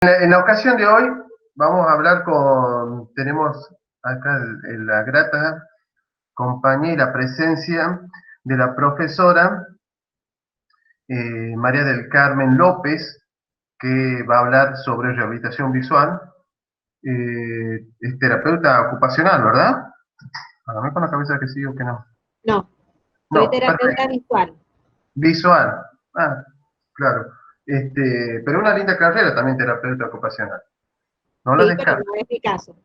En la ocasión de hoy vamos a hablar tenemos acá la grata compañía y la presencia de la profesora María del Carmen López, que va a hablar sobre rehabilitación visual. Es terapeuta ocupacional, ¿verdad? Hágame con la cabeza que sí o que no. No, soy No, terapeuta perfecto. visual. Visual. Ah, claro. Pero una linda carrera también terapeuta ocupacional. No la Sí, pero descarto. no es mi caso.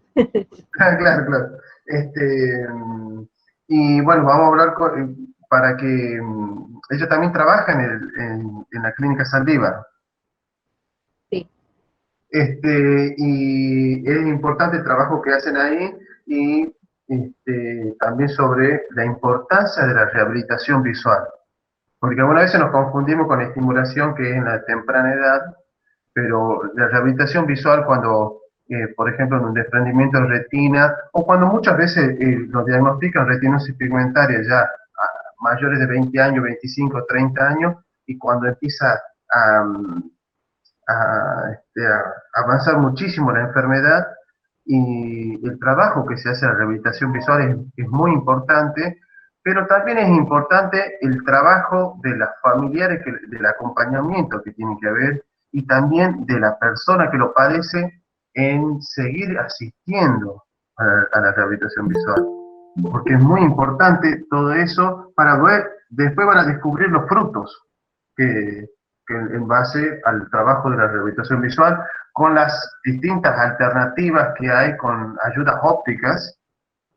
Claro, claro. Y bueno, vamos a hablar para que ella también trabaja en la clínica Saldívar. Sí, Y es importante el trabajo que hacen ahí y también sobre la importancia de la rehabilitación visual. Porque algunas veces nos confundimos con la estimulación que es en la temprana edad, pero la rehabilitación visual cuando, por ejemplo, en un desprendimiento de retina, o cuando muchas veces lo diagnostican retinosis pigmentaria ya a mayores de 20 años, 25, 30 años, y cuando empieza a, a avanzar muchísimo la enfermedad, y el trabajo que se hace en la rehabilitación visual es muy importante, pero también es importante el trabajo de las familiares, del acompañamiento que tiene que haber, y también de la persona que lo padece en seguir asistiendo a la rehabilitación visual. Porque es muy importante todo eso para ver, después van a descubrir los frutos que, que en base al trabajo de la rehabilitación visual, con las distintas alternativas que hay con ayudas ópticas,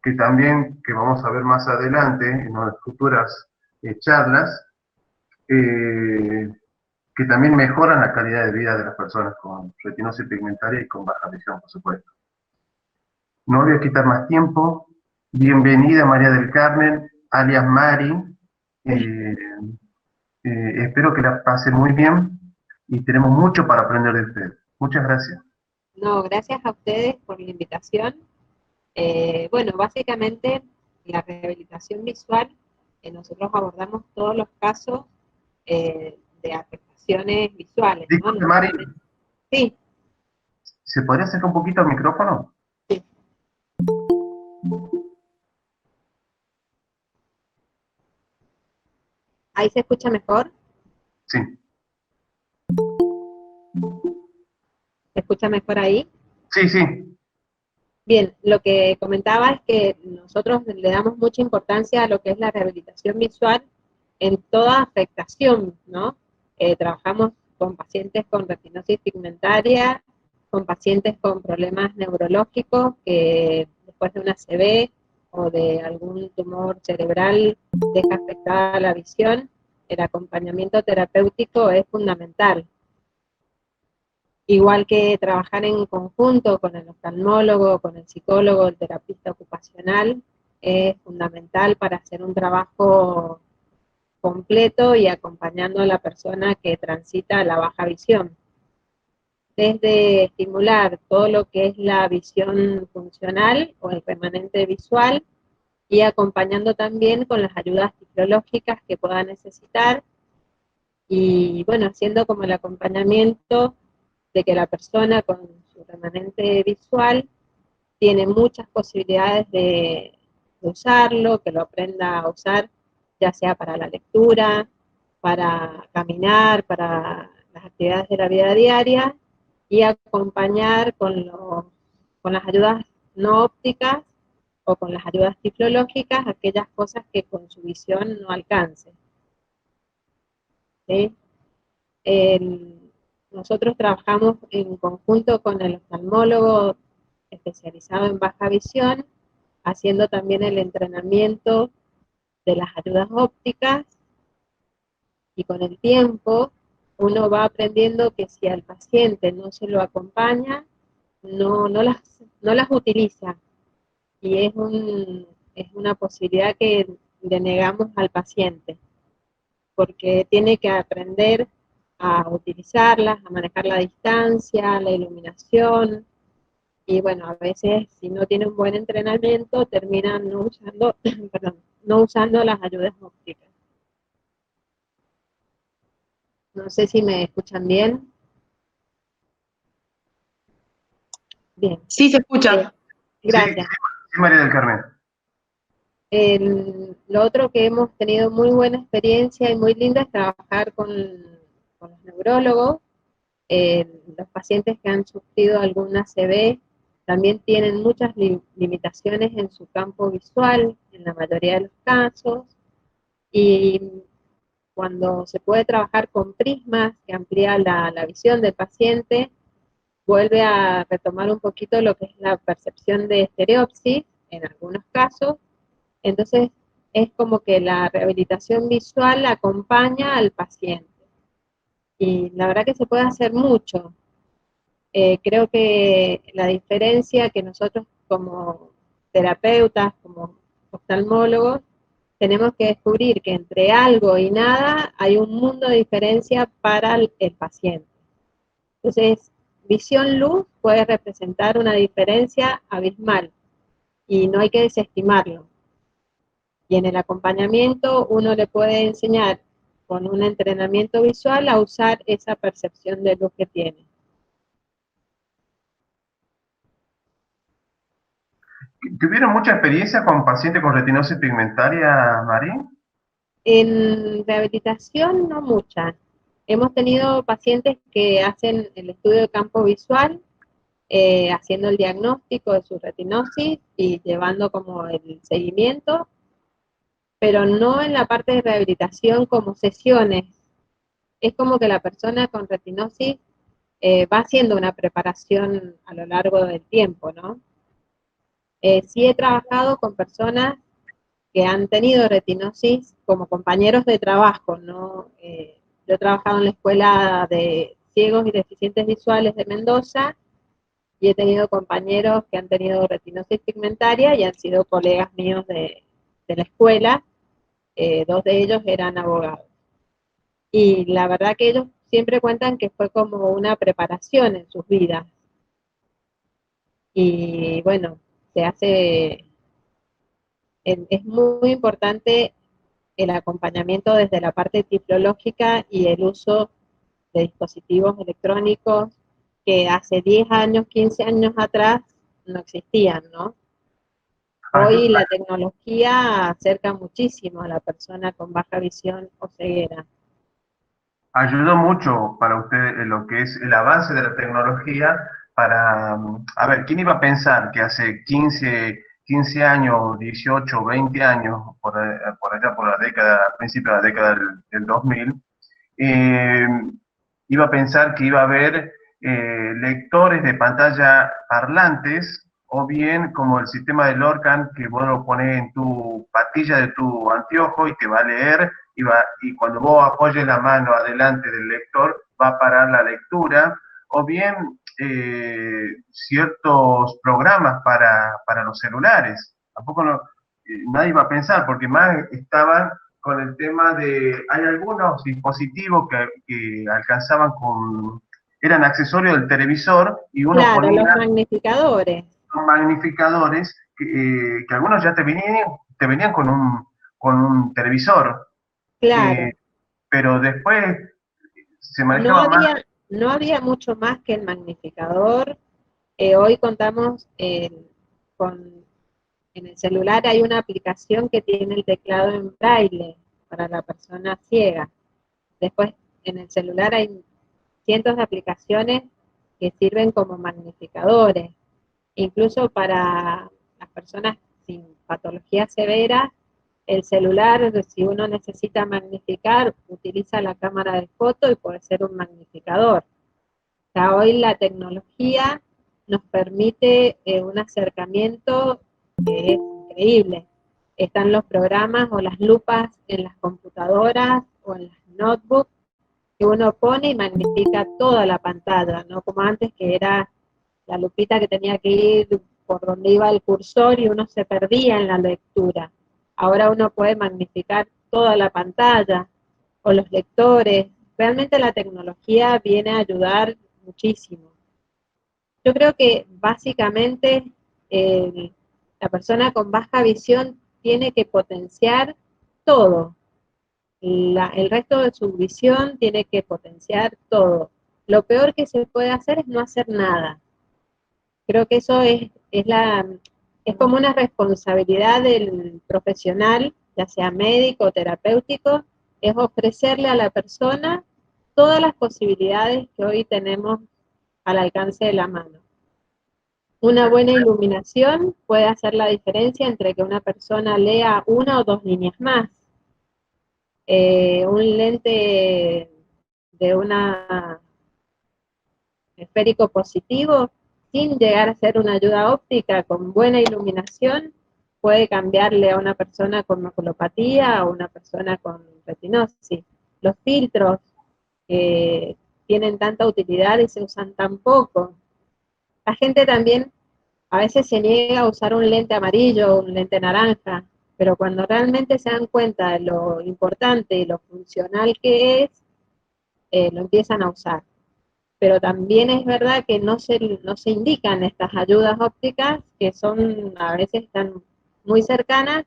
que también, que vamos a ver más adelante en las futuras charlas, eh, que también mejoran la calidad de vida de las personas con retinosis pigmentaria y con baja visión, por supuesto. No voy a quitar más tiempo. Bienvenida María del Carmen, alias Mari. Eh, Espero que la pase muy bien y tenemos mucho para aprender de usted. Muchas gracias. no, gracias a ustedes por la invitación. Bueno, básicamente la rehabilitación visual, nosotros abordamos todos los casos de afectaciones visuales, ¿no? Disculpe, No Mari, solamente. Sí, ¿se podría acercar un poquito al micrófono? sí. Ahí se escucha mejor. Sí. ¿Se escucha mejor ahí? Sí, sí. Bien, lo que comentaba es que nosotros le damos mucha importancia a lo que es la rehabilitación visual en toda afectación, ¿no? Trabajamos con pacientes con retinosis pigmentaria, con pacientes con problemas neurológicos que después de una ACV o de algún tumor cerebral deja afectada la visión. El acompañamiento terapéutico es fundamental, igual que trabajar en conjunto con el oftalmólogo, con el psicólogo, el terapista ocupacional, es fundamental para hacer un trabajo completo y acompañando a la persona que transita la baja visión. Desde estimular todo lo que es la visión funcional o el remanente visual y acompañando también con las ayudas tecnológicas que pueda necesitar y bueno, haciendo como el acompañamiento de que la persona con su remanente visual tiene muchas posibilidades de usarlo, que lo aprenda a usar, ya sea para la lectura, para caminar, para las actividades de la vida diaria, y acompañar con las ayudas no ópticas o con las ayudas tiflológicas aquellas cosas que con su visión no alcance. ¿Sí? El, Nosotros trabajamos en conjunto con el oftalmólogo especializado en baja visión, haciendo también el entrenamiento de las ayudas ópticas y con el tiempo uno va aprendiendo que si al paciente no se lo acompaña, no las utiliza y es una posibilidad que le negamos al paciente porque tiene que aprender a utilizarlas, a manejar la distancia, la iluminación, y bueno, a veces si no tiene un buen entrenamiento terminan no usando, perdón, no usando las ayudas ópticas. No sé si me escuchan bien. Bien, Sí, se escucha. Sí, gracias. sí, María del Carmen. Lo otro que hemos tenido muy buena experiencia y muy linda es trabajar con los neurólogos. Los pacientes que han sufrido algún ACV también tienen muchas limitaciones en su campo visual, en la mayoría de los casos, y cuando se puede trabajar con prismas que amplía la visión del paciente, vuelve a retomar un poquito lo que es la percepción de estereopsis en algunos casos. Entonces es como que la rehabilitación visual acompaña al paciente. Y la verdad que se puede hacer mucho. Creo que la diferencia que nosotros como terapeutas, como oftalmólogos, tenemos que descubrir que entre algo y nada hay un mundo de diferencia para el paciente. Entonces, visión luz puede representar una diferencia abismal y no hay que desestimarlo. Y en el acompañamiento uno le puede enseñar con un entrenamiento visual a usar esa percepción de luz que tiene. ¿Tuvieron mucha experiencia con pacientes con retinosis pigmentaria, Marín? En rehabilitación no mucha. Hemos tenido pacientes que hacen el estudio de campo visual, haciendo el diagnóstico de su retinosis y llevando como el seguimiento, pero no en la parte de rehabilitación como sesiones. Es como que la persona con retinosis va haciendo una preparación a lo largo del tiempo, ¿no? Sí he trabajado con personas que han tenido retinosis como compañeros de trabajo, ¿no? Yo he trabajado en la Escuela de Ciegos y Deficientes Visuales de Mendoza y he tenido compañeros que han tenido retinosis pigmentaria y han sido colegas míos de la escuela. Dos de ellos eran abogados. Y la verdad que ellos siempre cuentan que fue como una preparación en sus vidas. Y bueno, se hace, es muy importante el acompañamiento desde la parte tiflológica y el uso de dispositivos electrónicos que hace 10 años, 15 años atrás no existían, ¿no? Hoy la tecnología acerca muchísimo a la persona con baja visión o ceguera. Ayudó mucho para usted en lo que es el avance de la tecnología para, a ver, ¿quién iba a pensar que hace 15 años, 18, 20 años, por allá por la década, a principios de la década del 2000, eh, iba a pensar que iba a haber lectores de pantalla parlantes o bien como el sistema de Lorcan que vos lo pones en tu patilla de tu anteojo y te va a leer y cuando vos apoyes la mano adelante del lector va a parar la lectura o bien ciertos programas para los celulares. Tampoco nadie va a pensar porque más estaban con el tema de, hay algunos dispositivos que alcanzaban con, eran accesorios del televisor y uno Claro, los ponía magnificadores. magnificadores que algunos ya te venían con un televisor, eh, Claro, pero después se no manejaba más. había, no había mucho más que el magnificador. Hoy contamos con, en el celular hay una aplicación que tiene el teclado en braille para la persona ciega. Después en el celular hay cientos de aplicaciones que sirven como magnificadores. Incluso para las personas sin patología severa, el celular, si uno necesita magnificar, utiliza la cámara de foto y puede ser un magnificador. O sea, hoy la tecnología nos permite un acercamiento que es increíble. Están los programas o las lupas en las computadoras o en las notebooks que uno pone y magnifica toda la pantalla, no como antes que era la lupita que tenía que ir por donde iba el cursor y uno se perdía en la lectura. Ahora uno puede magnificar toda la pantalla o los lectores. Realmente la tecnología viene a ayudar muchísimo. Yo creo que básicamente eh, la persona con baja visión tiene que potenciar todo. El resto de su visión tiene que potenciar todo. Lo peor que se puede hacer es no hacer nada. Creo que eso es como una responsabilidad del profesional, ya sea médico o terapéutico, es ofrecerle a la persona todas las posibilidades que hoy tenemos al alcance de la mano. Una buena iluminación puede hacer la diferencia entre que una persona lea una o dos líneas más. Un lente de una esférico positivo, sin llegar a ser una ayuda óptica, con buena iluminación, puede cambiarle a una persona con maculopatía o una persona con retinosis. Los filtros tienen tanta utilidad y se usan tan poco. La gente también a veces se niega a usar un lente amarillo o un lente naranja, pero cuando realmente se dan cuenta de lo importante y lo funcional que es, lo empiezan a usar. Pero también es verdad que no se indican estas ayudas ópticas, que son a veces están muy cercanas,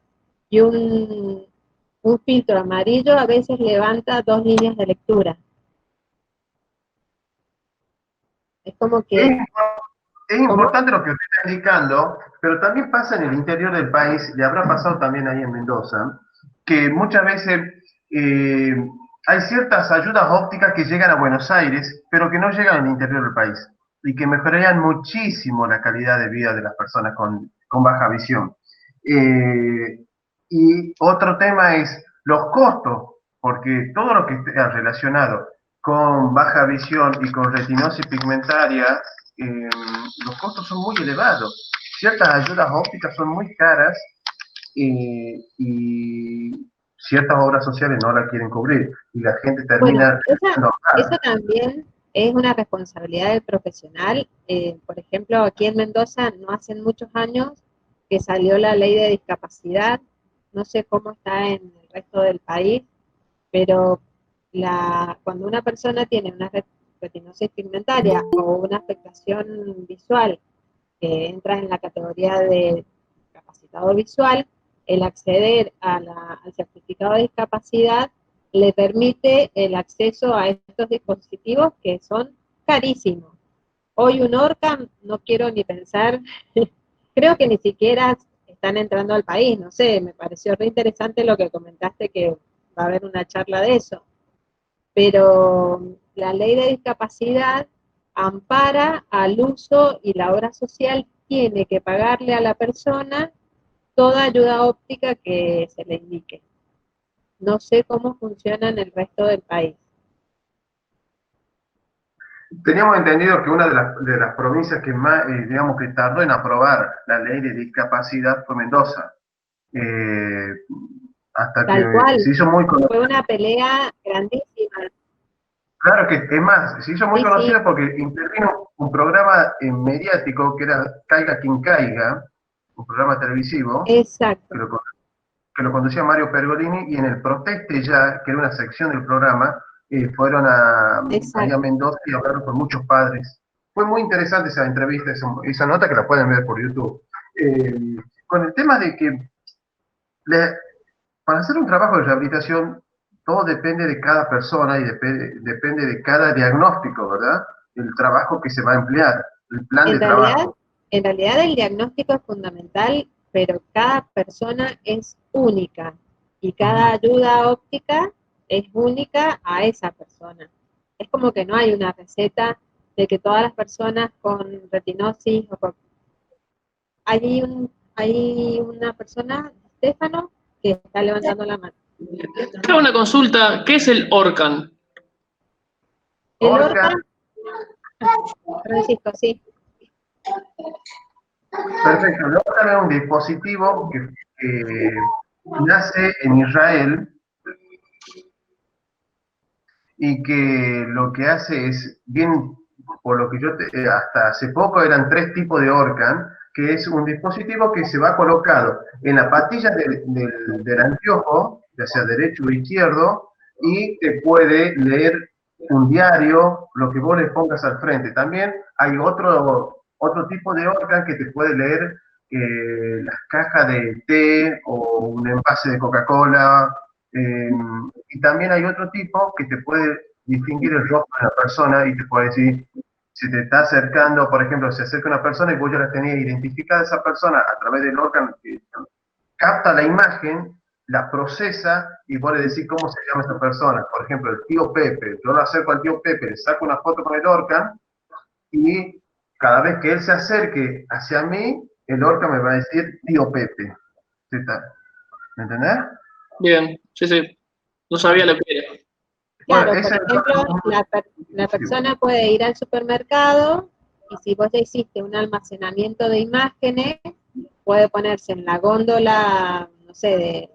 y un filtro amarillo a veces levanta dos líneas de lectura. Es como Es, que... es ¿Cómo? importante lo que usted está indicando, pero también pasa en el interior del país, y habrá pasado también ahí en Mendoza, que muchas veces eh, hay ciertas ayudas ópticas que llegan a Buenos Aires, pero que no llegan al interior del país, y que mejorarían muchísimo la calidad de vida de las personas con baja visión. Eh, y otro tema es los costos, porque todo lo que esté relacionado con baja visión y con retinosis pigmentaria, los costos son muy elevados. Ciertas ayudas ópticas son muy caras y ciertas obras sociales no la quieren cubrir y la gente Bueno, termina eso también es una responsabilidad del profesional. Por ejemplo, aquí en Mendoza no hacen muchos años que salió la ley de discapacidad. No sé cómo está en el resto del país, pero cuando una persona tiene una retinosis pigmentaria o una afectación visual que entra en la categoría de discapacitado visual, el acceder al certificado de discapacidad le permite el acceso a estos dispositivos que son carísimos. Hoy un Orcam, no quiero ni pensar, creo que ni siquiera están entrando al país, no sé, me pareció re interesante lo que comentaste, que va a haber una charla de eso, pero la ley de discapacidad ampara al uso y la obra social tiene que pagarle a la persona toda ayuda óptica que se le indique. No sé cómo funciona en el resto del país. Teníamos entendido que una de las provincias que más, digamos, que tardó en aprobar la ley de discapacidad fue Mendoza. Eh, hasta Tal que cual, se hizo muy conocida. fue una pelea grandísima. Claro que es más, se hizo muy Sí, sí, conocida porque intervino un programa mediático que era Caiga quien caiga, un programa televisivo, que exacto, lo, que lo conducía Mario Pergolini, y en el Proteste ya, que era una sección del programa, fueron ahí a exacto. Mendoza y hablaron con muchos padres. Fue muy interesante esa entrevista, esa nota que la pueden ver por YouTube. Con el tema de que le, para hacer un trabajo de rehabilitación, todo depende de cada persona y depende de cada diagnóstico, ¿verdad? El trabajo que se va a emplear, el plan de En realidad, trabajo. en realidad el diagnóstico es fundamental, pero cada persona es única y cada ayuda óptica es única a esa persona. Es como que no hay una receta de que todas las personas con retinosis o con... Hay una persona, Estefano, que está levantando la mano. Tengo una consulta, ¿qué es el ORCAN? El Orca, órgano, Francisco, sí, perfecto. El Orca es un dispositivo que nace en Israel y que lo que hace es, bien, por lo que hasta hace poco eran tres tipos de Orcan, que es un dispositivo que se va colocado en la patilla del anteojo, ya sea derecho o izquierdo, y te puede leer un diario, lo que vos le pongas al frente. También hay otro tipo de Orcan que te puede leer las cajas de té o un envase de Coca-Cola, eh, y también hay otro tipo que te puede distinguir el rostro de la persona y te puede decir si te está acercando, por ejemplo, se acerca una persona y vos ya la tenés identificada esa persona a través del órgano que capta la imagen, la procesa y vos le decís cómo se llama esa persona. Por ejemplo, el tío Pepe. Yo lo acerco al tío Pepe, le saco una foto con el órgano y cada vez que él se acerque hacia mí, el órgano me va a decir tío Pepe. ¿Sí está? ¿Me entendés? Bien, sí, sí. No sabía lo que era. Claro, Bueno, por ese ejemplo, la persona puede ir al supermercado y si vos ya hiciste un almacenamiento de imágenes, puede ponerse en la góndola, no sé,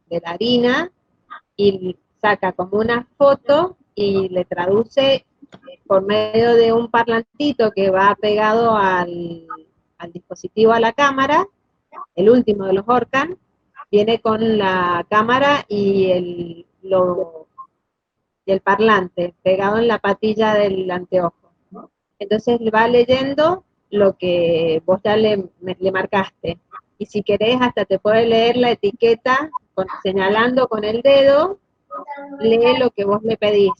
de la harina y saca como una foto y le traduce por medio de un parlantito que va pegado al dispositivo, a la cámara, el último de los Orcan, viene con la cámara y el parlante pegado en la patilla del anteojo. Entonces va leyendo lo que vos ya le marcaste. Y si querés, hasta te puede leer la etiqueta señalando con el dedo, lee lo que vos le pedís.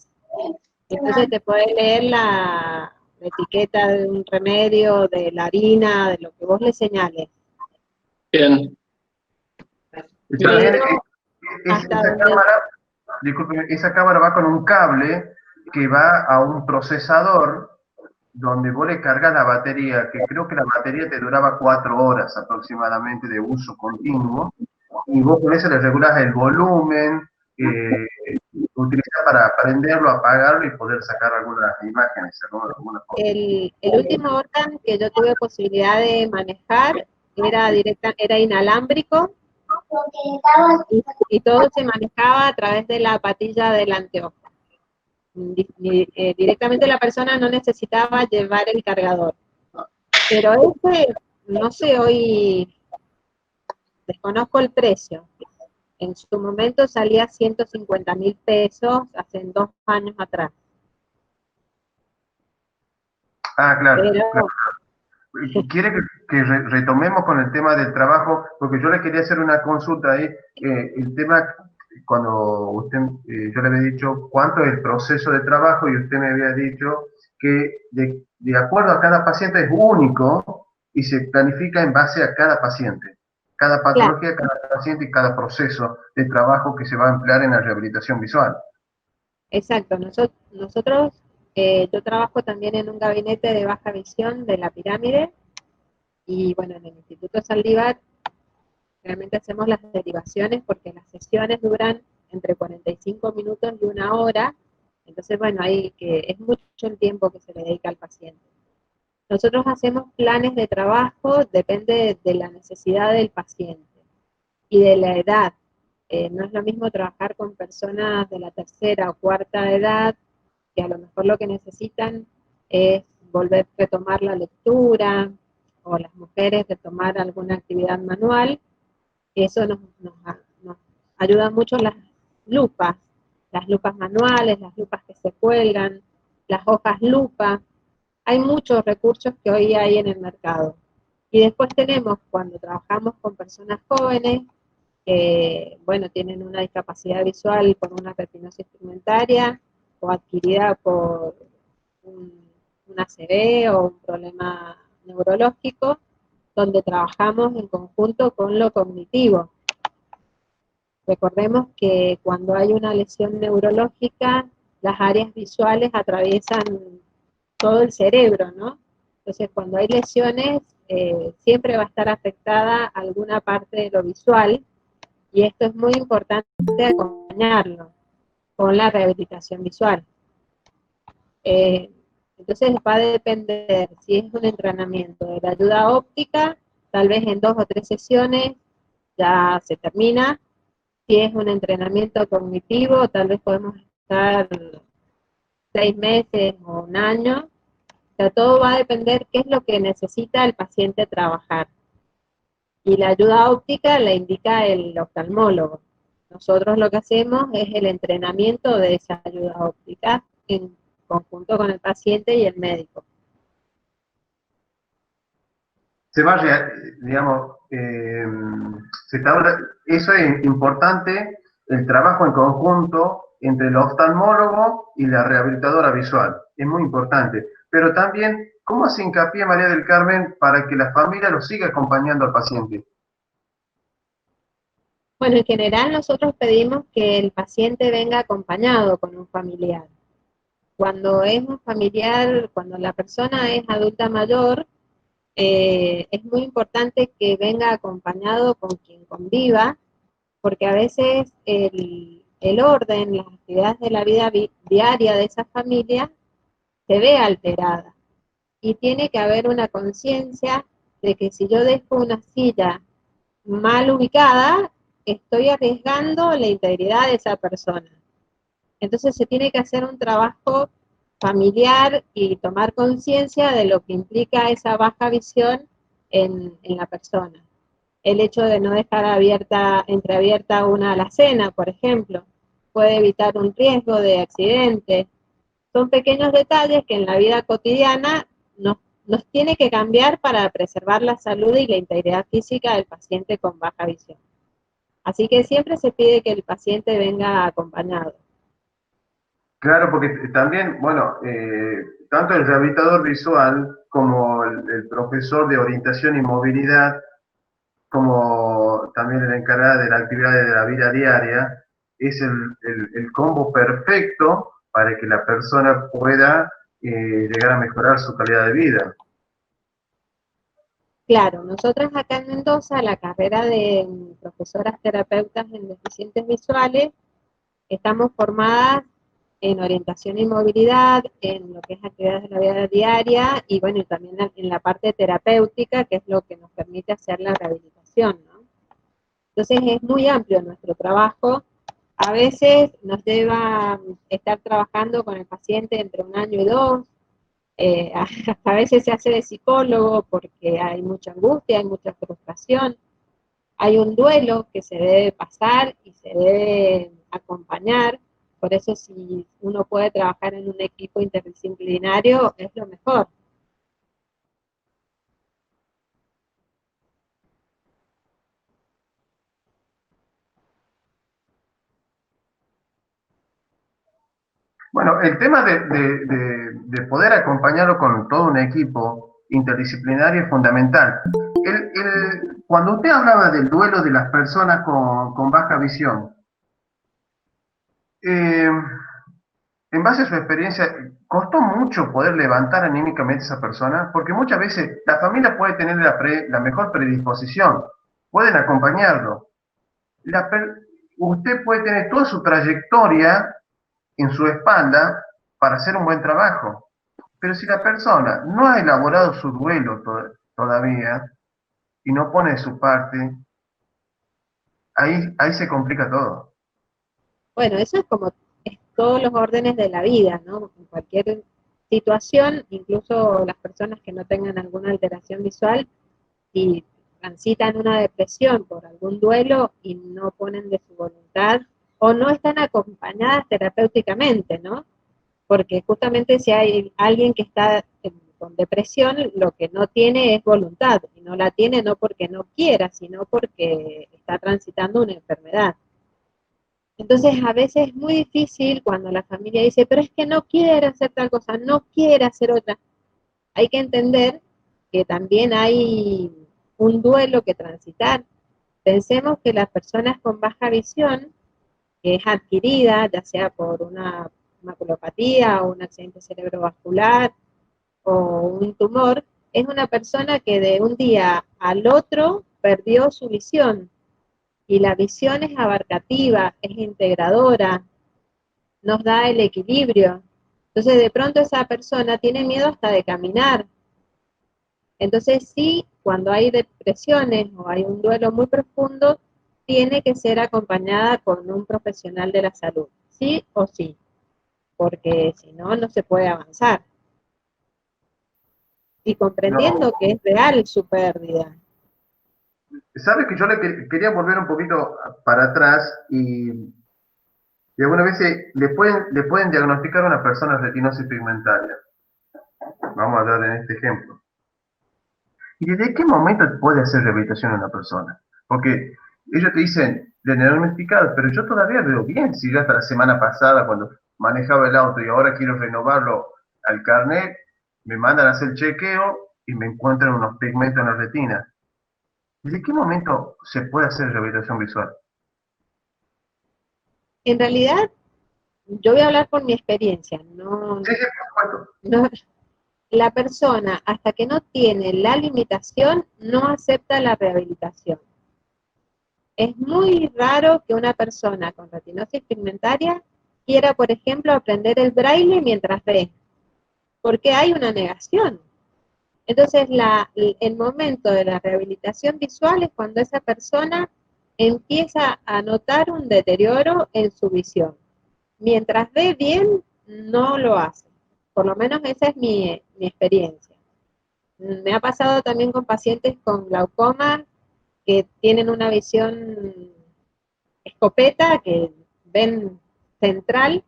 Entonces te puede leer la etiqueta de un remedio, de la harina, de lo que vos le señales. Bien. y también Pero hasta esa donde... cámara, disculpe, esa cámara va con un cable que va a un procesador donde vos le cargas la batería, que creo que la batería te duraba 4 horas aproximadamente de uso continuo, y vos con eso le regulás el volumen, utilizás para prenderlo, apagarlo y poder sacar algunas imágenes, algunas fotos. El último órgano que yo tuve posibilidad de manejar era inalámbrico y todo se manejaba a través de la patilla del anteojo. Directamente la persona no necesitaba llevar el cargador. Pero no sé, hoy desconozco el precio. En su momento salía 150.000 pesos hace 2 años atrás. Ah, claro, Pero, claro. Quiere que retomemos con el tema del trabajo, porque yo le quería hacer una consulta ahí. El tema, cuando usted, yo le había dicho cuánto es el proceso de trabajo y usted me había dicho que de acuerdo a cada paciente es único y se planifica en base a cada paciente, cada patología, claro, cada paciente y cada proceso de trabajo que se va a emplear en la rehabilitación visual. exacto, nosotros yo trabajo también en un gabinete de baja visión de la pirámide y bueno, en el Instituto Saldívar realmente hacemos las derivaciones porque las sesiones duran entre 45 minutos y 1 hora, entonces bueno, es mucho el tiempo que se le dedica al paciente. Nosotros hacemos planes de trabajo, depende de la necesidad del paciente y de la edad. No es lo mismo trabajar con personas de la tercera o cuarta edad, que a lo mejor lo que necesitan es volver a retomar la lectura, o las mujeres retomar alguna actividad manual. Eso nos ayuda mucho las lupas manuales, las lupas que se cuelgan, las hojas lupa. Hay muchos recursos que hoy hay en el mercado. Y después tenemos, cuando trabajamos con personas jóvenes, que, bueno, tienen una discapacidad visual por una retinosis pigmentaria o adquirida por una ACV o un problema neurológico, donde trabajamos en conjunto con lo cognitivo. Recordemos que cuando hay una lesión neurológica, las áreas visuales atraviesan todo el cerebro, ¿no? Entonces, cuando hay lesiones, siempre va a estar afectada alguna parte de lo visual, y esto es muy importante acompañarlo con la rehabilitación visual. Entonces va a depender si es un entrenamiento de la ayuda óptica, tal vez en 2 o 3 sesiones ya se termina. Si es un entrenamiento cognitivo, tal vez podemos estar 6 meses o 1 año. O sea, todo va a depender qué es lo que necesita el paciente trabajar. Y la ayuda óptica la indica el oftalmólogo. Nosotros lo que hacemos es el entrenamiento de esa ayuda óptica en conjunto con el paciente y el médico. Se va, digamos, eso es importante, el trabajo en conjunto entre el oftalmólogo y la rehabilitadora visual, es muy importante. pero también, ¿cómo hace hincapié María del Carmen para que la familia lo siga acompañando al paciente? Bueno, en general nosotros pedimos que el paciente venga acompañado con un familiar. Cuando es un familiar, cuando la persona es adulta mayor, es muy importante que venga acompañado con quien conviva, porque a veces el orden, las actividades de la vida diaria de esa familia se ve alterada. Y tiene que haber una conciencia de que si yo dejo una silla mal ubicada, estoy arriesgando la integridad de esa persona. Entonces se tiene que hacer un trabajo familiar y tomar conciencia de lo que implica esa baja visión en la persona. El hecho de no dejar entreabierta una alacena, por ejemplo, puede evitar un riesgo de accidente. Son pequeños detalles que en la vida cotidiana nos tiene que cambiar para preservar la salud y la integridad física del paciente con baja visión. Así que siempre se pide que el paciente venga acompañado. Claro, porque también, bueno, tanto el rehabilitador visual como el profesor de orientación y movilidad, como también el encargado de la actividad de la vida diaria, es el combo perfecto para que la persona pueda llegar a mejorar su calidad de vida. Claro, nosotras acá en Mendoza, la carrera de profesoras terapeutas en deficientes visuales, estamos formadas en orientación y movilidad, en lo que es actividades de la vida diaria y bueno, y también en la parte terapéutica, que es lo que nos permite hacer la rehabilitación, ¿no? Entonces es muy amplio nuestro trabajo. A veces nos lleva estar trabajando con el paciente entre 1 año y 2. A veces se hace de psicólogo porque hay mucha angustia, hay mucha frustración, hay un duelo que se debe pasar y se debe acompañar. Por eso si uno puede trabajar en un equipo interdisciplinario es lo mejor. Bueno, el tema de poder acompañarlo con todo un equipo interdisciplinario es fundamental. Cuando usted hablaba del duelo de las personas con baja visión, eh, en base a su experiencia, ¿costó mucho poder levantar anímicamente a esa persona? Porque muchas veces la familia puede tener la mejor predisposición, pueden acompañarlo. Usted puede tener toda su trayectoria en su espalda para hacer un buen trabajo. Pero si la persona no ha elaborado su duelo todavía y no pone de su parte, ahí se complica todo. Bueno, eso es como es todos los órdenes de la vida, ¿no? En cualquier situación, incluso las personas que no tengan alguna alteración visual, y transitan una depresión por algún duelo y no ponen de su voluntad o no están acompañadas terapéuticamente, ¿no? Porque justamente si hay alguien que está con depresión, lo que no tiene es voluntad, y no la tiene no porque no quiera, sino porque está transitando una enfermedad. Entonces a veces es muy difícil cuando la familia dice, pero es que no quiere hacer tal cosa, no quiere hacer otra. Hay que entender que también hay un duelo que transitar. Pensemos que las personas con baja visión, que es adquirida, ya sea por una maculopatía o un accidente cerebrovascular o un tumor, es una persona que de un día al otro perdió su visión. Y la visión es abarcativa, es integradora, nos da el equilibrio. Entonces de pronto esa persona tiene miedo hasta de caminar. Entonces sí, cuando hay depresiones o hay un duelo muy profundo, tiene que ser acompañada con un profesional de la salud, sí o sí, porque si no, no se puede avanzar. Y No, comprendiendo que es real su pérdida. sabe que yo quería volver un poquito para atrás y algunas veces le pueden diagnosticar a una persona retinosis pigmentaria. Vamos a dar en este ejemplo. ¿Y desde qué momento puede hacer rehabilitación a una persona? Porque ellos te dicen, de diagnosticados, pero yo todavía veo bien. Si yo hasta la semana pasada, cuando manejaba el auto y ahora quiero renovarlo al carnet, me mandan a hacer el chequeo y me encuentran unos pigmentos en la retina. ¿Desde qué momento se puede hacer rehabilitación visual? En realidad, yo voy a hablar por mi experiencia, no, Sí, sí, por supuesto. no, la persona hasta que no tiene la limitación no acepta la rehabilitación. Es muy raro que una persona con retinosis pigmentaria quiera, por ejemplo, aprender el braille mientras ve, porque hay una negación. Entonces, el momento de la rehabilitación visual es cuando esa persona empieza a notar un deterioro en su visión. Mientras ve bien, no lo hace. Por lo menos esa es mi experiencia. Me ha pasado también con pacientes con glaucoma que tienen una visión escopeta, que ven central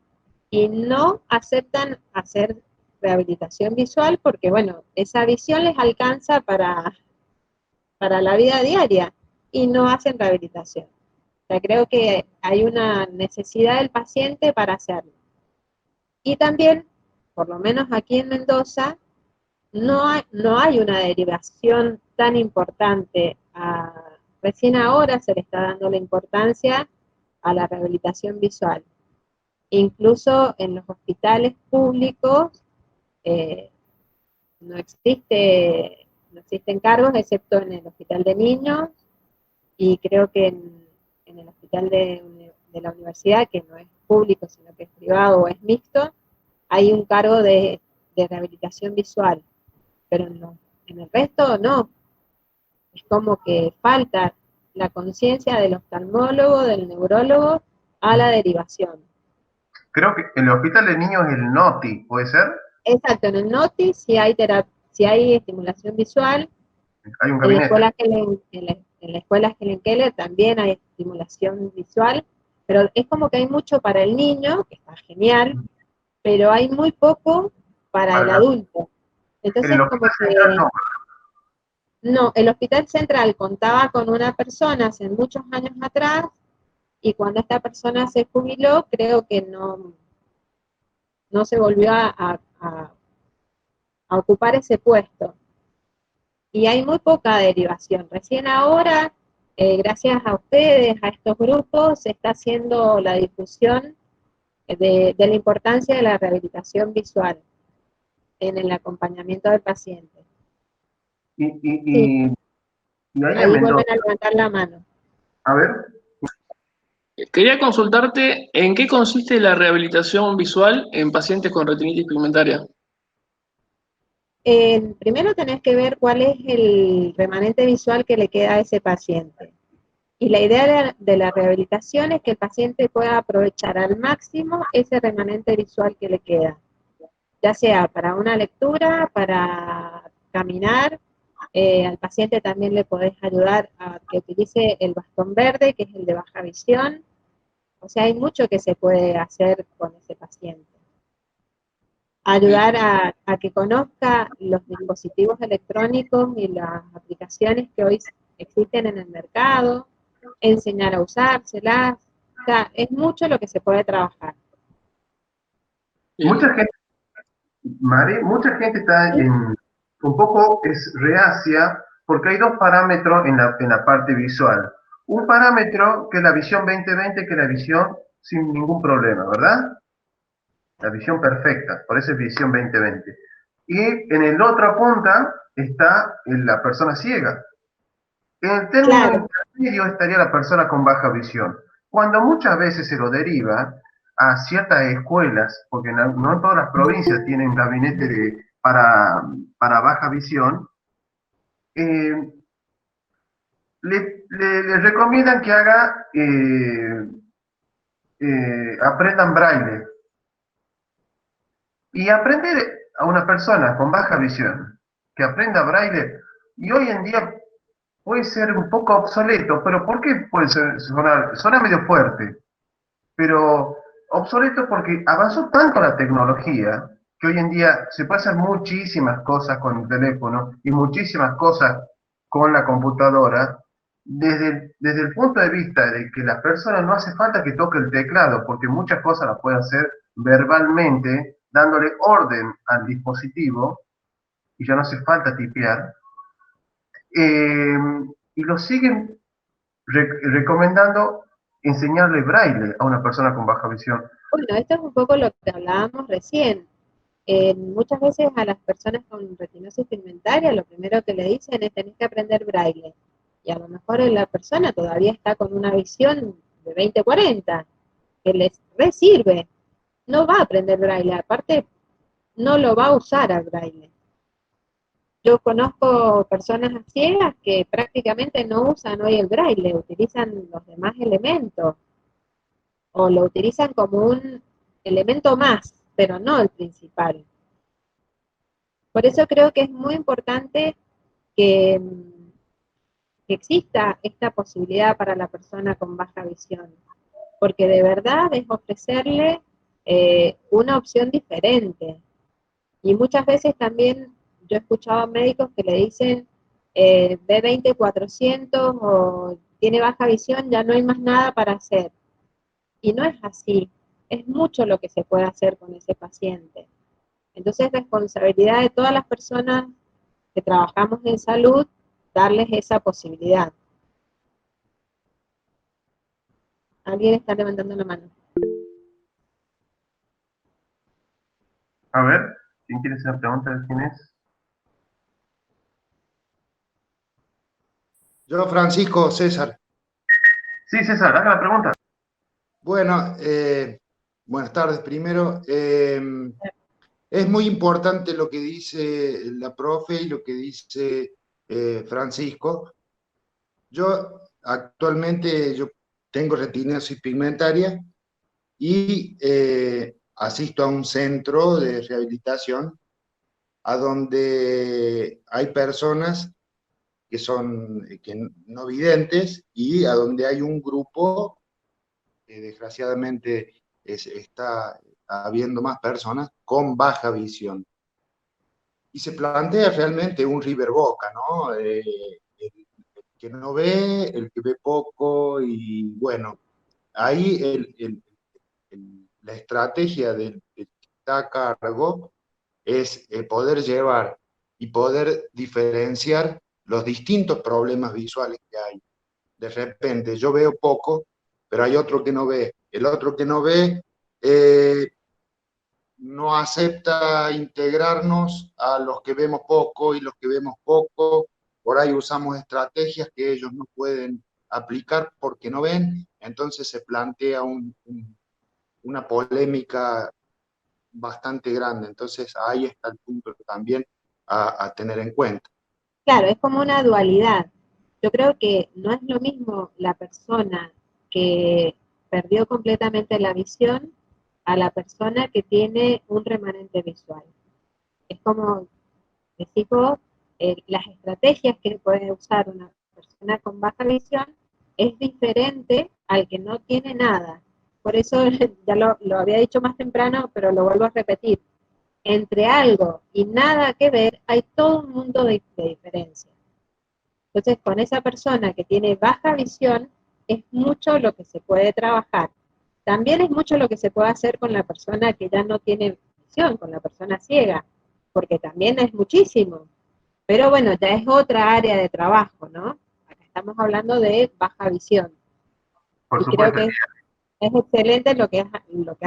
y no aceptan hacer rehabilitación visual porque, bueno, esa visión les alcanza para la vida diaria y no hacen rehabilitación. O sea, creo que hay una necesidad del paciente para hacerlo. Y también, por lo menos aquí en Mendoza, no hay una derivación tan importante. Recién ahora se le está dando la importancia a la rehabilitación visual. Incluso en los hospitales públicos eh, no existen cargos, excepto en el hospital de niños y creo que en el hospital de la universidad, que no es público, sino que es privado o es mixto, hay un cargo de rehabilitación visual, pero en el resto no. Es como que falta la conciencia del oftalmólogo, del neurólogo, a la derivación. Creo que el hospital de niños es el NOTI, ¿puede ser? Exacto, en el NOTI si hay estimulación visual, Hay un en la gabinete. escuela en la escuela Helen Keller también hay estimulación visual, pero es como que hay mucho para el niño, que está genial, pero hay muy poco para el Para adulto. en el Entonces, hospital como central que no. no, el Hospital Central contaba con una persona hace muchos años atrás y cuando esta persona se jubiló, creo que no se volvió a ocupar ese puesto. Y hay muy poca derivación. Recién ahora, gracias a ustedes, a estos grupos, se está haciendo la difusión de la importancia de la rehabilitación visual en el acompañamiento del paciente. Y, Sí, y, y, y ahí en ahí vuelven Mendoza, a levantar la mano. a ver, Quería consultarte en qué consiste la rehabilitación visual en pacientes con retinitis pigmentaria. Primero tenés que ver cuál es el remanente visual que le queda a ese paciente. Y la idea de la rehabilitación es que el paciente pueda aprovechar al máximo ese remanente visual que le queda, ya sea para una lectura, para caminar. Al paciente también le podés ayudar a que utilice el bastón verde, que es el de baja visión. O sea, hay mucho que se puede hacer con ese paciente. Ayudar a que conozca los dispositivos electrónicos y las aplicaciones que hoy existen en el mercado, enseñar a usárselas. O sea, es mucho lo que se puede trabajar. mucha gente, Mari, mucha gente está ¿Sí? un poco es reacia porque hay dos parámetros en la parte visual. Un parámetro que es la visión 20/20, que es la visión sin ningún problema, ¿verdad? La visión perfecta, por eso es visión 20/20. Y en el otro punta está la persona ciega. En el término Claro, intermedio estaría la persona con baja visión. Cuando muchas veces se lo deriva a ciertas escuelas, porque no en todas las provincias tienen gabinete para baja visión, eh, le recomiendan que aprendan braille. Y aprender a una persona con baja visión que aprenda braille, y hoy en día puede ser un poco obsoleto, pero ¿por qué puede sonar? Suena medio fuerte, pero obsoleto porque avanzó tanto la tecnología que hoy en día se puede hacer muchísimas cosas con el teléfono y muchísimas cosas con la computadora, desde el punto de vista de que la persona no hace falta que toque el teclado, porque muchas cosas las puede hacer verbalmente, dándole orden al dispositivo, y ya no hace falta tipear, y lo siguen recomendando enseñarle braille a una persona con baja visión. Bueno, esto es un poco lo que hablábamos recién. Muchas veces a las personas con retinosis pigmentaria lo primero que le dicen es tenés que aprender braille. Y a lo mejor la persona todavía está con una visión de 20/40, que les sirve. No va a aprender braille, aparte no lo va a usar al braille. Yo conozco personas ciegas que prácticamente no usan hoy el braille, utilizan los demás elementos o lo utilizan como un elemento más, pero no el principal. Por eso creo que es muy importante que, que exista esta posibilidad para la persona con baja visión, porque de verdad es ofrecerle una opción diferente. Y muchas veces también yo he escuchado a médicos que le dicen B20-400 o tiene baja visión, ya no hay más nada para hacer. Y no es así, es mucho lo que se puede hacer con ese paciente. Entonces es responsabilidad de todas las personas que trabajamos en salud darles esa posibilidad. Alguien está levantando la mano. A ver, ¿quién quiere hacer la pregunta? ¿Quién es? Yo, Francisco César. Sí, César, haga la pregunta. Bueno, buenas tardes primero. Es muy importante lo que dice la profe y lo que dice Francisco. Yo actualmente tengo retinosis pigmentaria y asisto a un centro de rehabilitación a donde hay personas que son no videntes y a donde hay un grupo que desgraciadamente está habiendo más personas con baja visión. Y se plantea realmente un River Boca, ¿no? El que no ve, el que ve poco, y bueno, ahí la estrategia del que está a cargo es poder llevar y poder diferenciar los distintos problemas visuales que hay. De repente yo veo poco, pero hay otro que no ve. El otro que no ve no acepta integrarnos a los que vemos poco, y los que vemos poco, por ahí usamos estrategias que ellos no pueden aplicar porque no ven, entonces se plantea una polémica bastante grande. Entonces ahí está el punto también a tener en cuenta. Claro, es como una dualidad. Yo creo que no es lo mismo la persona que perdió completamente la visión a la persona que tiene un remanente visual. Es como decís vos, las estrategias que puede usar una persona con baja visión es diferente al que no tiene nada. Por eso ya lo había dicho más temprano, pero lo vuelvo a repetir. Entre algo y nada que ver hay todo un mundo de diferencia. Entonces, con esa persona que tiene baja visión, es mucho lo que se puede trabajar. También es mucho lo que se puede hacer con la persona que ya no tiene visión, con la persona ciega, porque también es muchísimo. Pero bueno, ya es otra área de trabajo, ¿no? Acá estamos hablando de baja visión. Por Y creo supuesto. que es excelente lo que has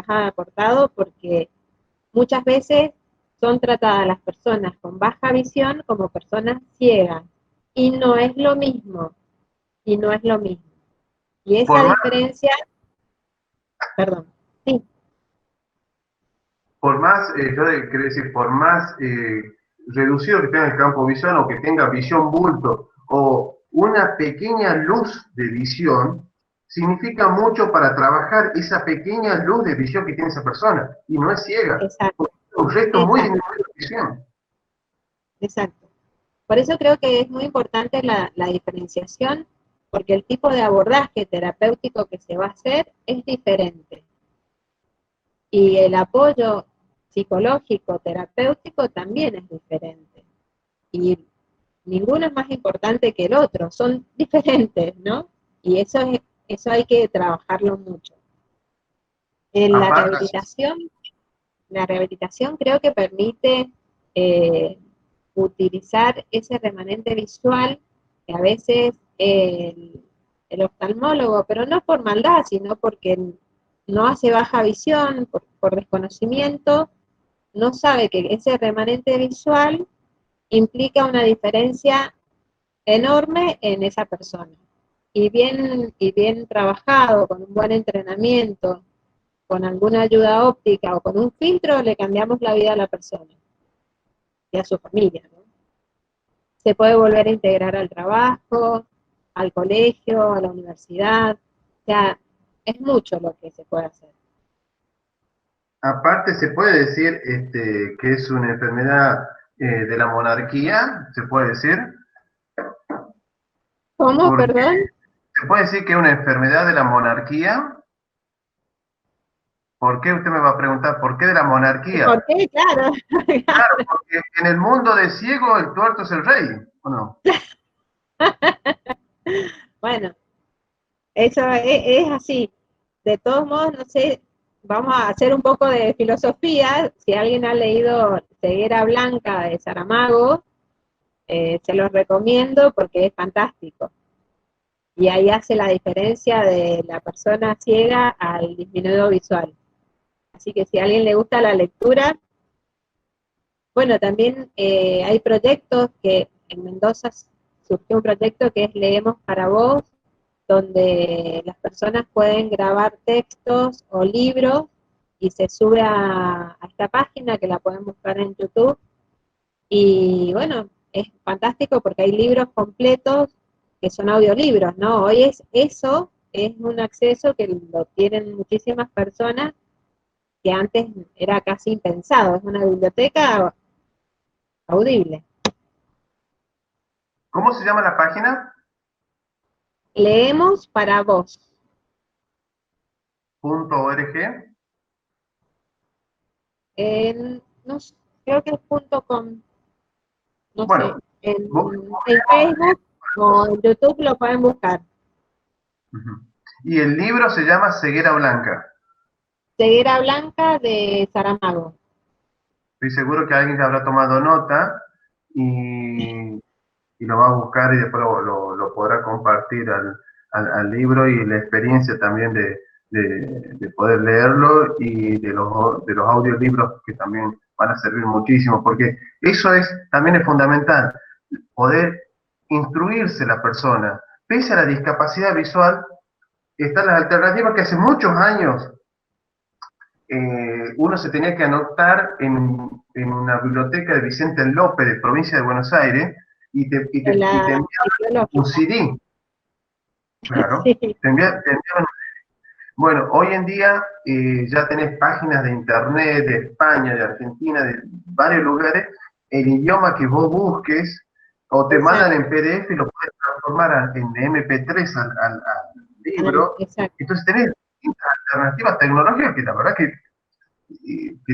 aportado, porque muchas veces son tratadas las personas con baja visión como personas ciegas. Y no es lo mismo. Y no es lo mismo. Y esa Por más, diferencia, perdón, sí, yo quiero decir, por más reducido que tenga el campo visual o que tenga visión bulto o una pequeña luz de visión, significa mucho para trabajar esa pequeña luz de visión que tiene esa persona. Y no es ciega. exacto, Un resto muy exacto, disminuido de visión. exacto. Por eso creo que es muy importante la diferenciación, porque el tipo de abordaje terapéutico que se va a hacer es diferente. Y el apoyo psicológico, terapéutico también es diferente. Y ninguno es más importante que el otro, son diferentes, ¿no? Y eso hay que trabajarlo mucho. En Aparte, la rehabilitación creo que permite utilizar ese remanente visual que a veces el oftalmólogo, pero no por maldad, sino porque no hace baja visión, por desconocimiento, no sabe que ese remanente visual implica una diferencia enorme en esa persona. Y bien trabajado, con un buen entrenamiento, con alguna ayuda óptica o con un filtro, le cambiamos la vida a la persona y a su familia, ¿no? Se puede volver a integrar al trabajo, al colegio, a la universidad, o sea, es mucho lo que se puede hacer. Aparte, se puede decir que es una enfermedad de la monarquía, se puede decir, ¿Cómo, porque perdón? se puede decir que es una enfermedad de la monarquía. ¿Por qué? Usted me va a preguntar, ¿por qué de la monarquía? ¿Por qué? Claro. Claro, porque en el mundo de ciego el tuerto es el rey, ¿o no? Bueno, eso es así. De todos modos, no sé, vamos a hacer un poco de filosofía. Si alguien ha leído Ceguera Blanca de Saramago, se los recomiendo porque es fantástico. Y ahí hace la diferencia de la persona ciega al disminuido visual. Así que si a alguien le gusta la lectura, bueno, también hay proyectos que en Mendoza surgió un proyecto que es Leemos para Vos, donde las personas pueden grabar textos o libros y se sube a esta página que la pueden buscar en YouTube. Y bueno, es fantástico porque hay libros completos que son audiolibros, ¿no? Hoy eso es un acceso que lo tienen muchísimas personas que antes era casi impensado, es una biblioteca audible. ¿Cómo se llama la página? Leemos para vos. .org. No sé, creo que es .com, no sé, Bueno, en Facebook o en YouTube lo pueden buscar. y el libro se llama Ceguera Blanca. Ceguera Blanca de Saramago. Estoy seguro que alguien que habrá tomado nota y lo va a buscar y después lo podrá compartir al libro y la experiencia también de poder leerlo y de los audiolibros que también van a servir muchísimo, porque eso también es fundamental, poder instruirse la persona. Pese a la discapacidad visual, están las alternativas que hace muchos años uno se tenía que anotar en una biblioteca de Vicente López, de provincia de Buenos Aires, y te En la enviaban un arqueológica. CD, claro, Sí. te enviaban. Bueno, hoy en día ya tenés páginas de internet de España, de Argentina, de varios lugares, el idioma que vos busques, o te mandan en PDF y lo puedes transformar en MP3 al libro. Exacto. Entonces tenés distintas alternativas tecnológicas que la verdad que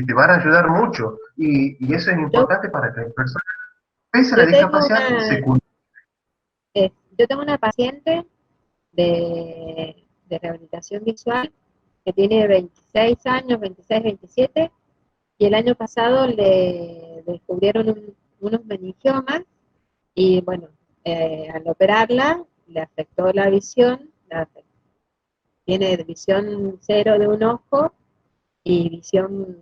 te van a ayudar mucho. Y eso es importante para que las personas, pese a la Yo tengo discapacidad, se cuiden. yo tengo una paciente de rehabilitación visual que tiene 26 años, 26, 27, y el año pasado le descubrieron unos meningiomas y bueno, al operarla le afectó la visión, tiene visión cero de un ojo y visión